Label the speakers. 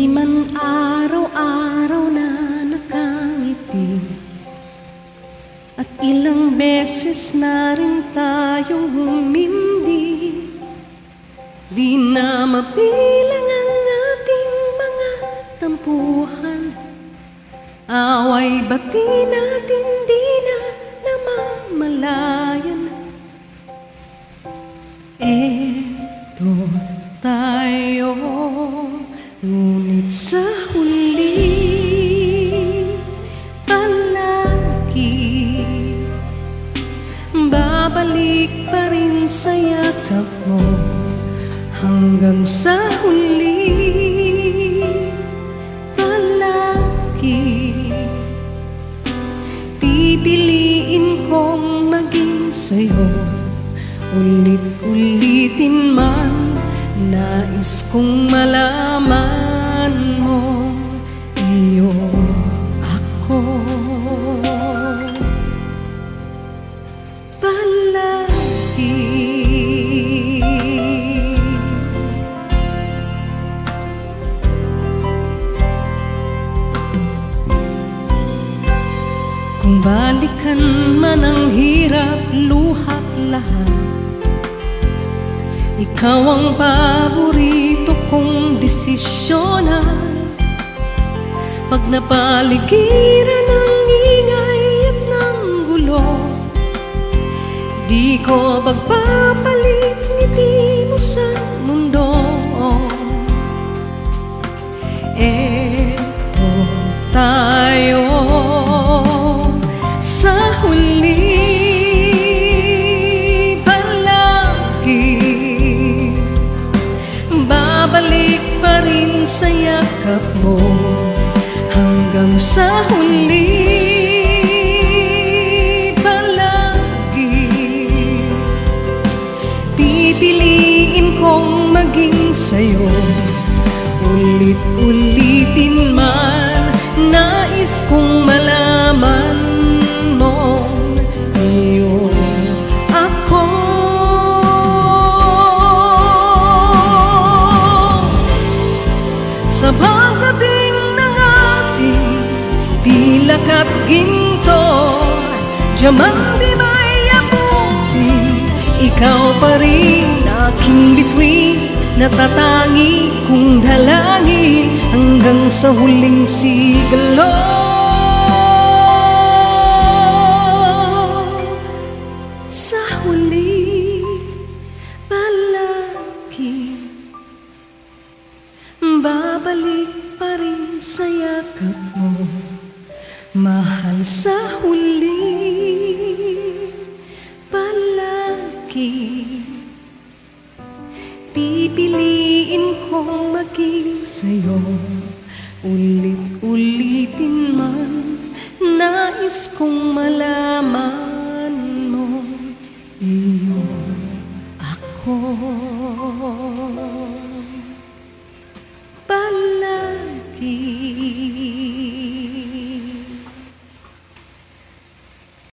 Speaker 1: Di man araw-araw na nakangiti, at ilang beses na rin tayong humindi. Di na mabilang ang ating mga tampuhan, away bati natin di na namamalayan. Eto tayo, ngunit sa huli palagi babalik pa rin sa yakap mo. Hanggang sa huli palagi pipiliin kong maging sa'yo. Ulit-ulitin man, nais kong malaman mo, iyo ako palagi. Kung balikan man ang hirap, luhat lahat, ikaw ang paborito kong desisyonan. Pag napaligiran ng ingay at ng gulo, di ko magpapalit ngiti mo sa mundo. Eto tayo sa huli palagi, babalik pa rin sa yakap mo. Hanggang sa huli palagi pipiliin kong maging sa'yo. Ulit-ulitin man, nais kong malaman mo, iyo ako. Sa pagdating ng ating pilak at ginto, diyamang di may abuti, ikaw pa rin aking bituin, natatangi kong dalangin hanggang sa huling siglo. Sa huli palagi babalik pa rin sa yakap mo, mahal. Sa huli palagi pipiliin kong maging sa'yo. Ulit-ulitin man, nais kong malaman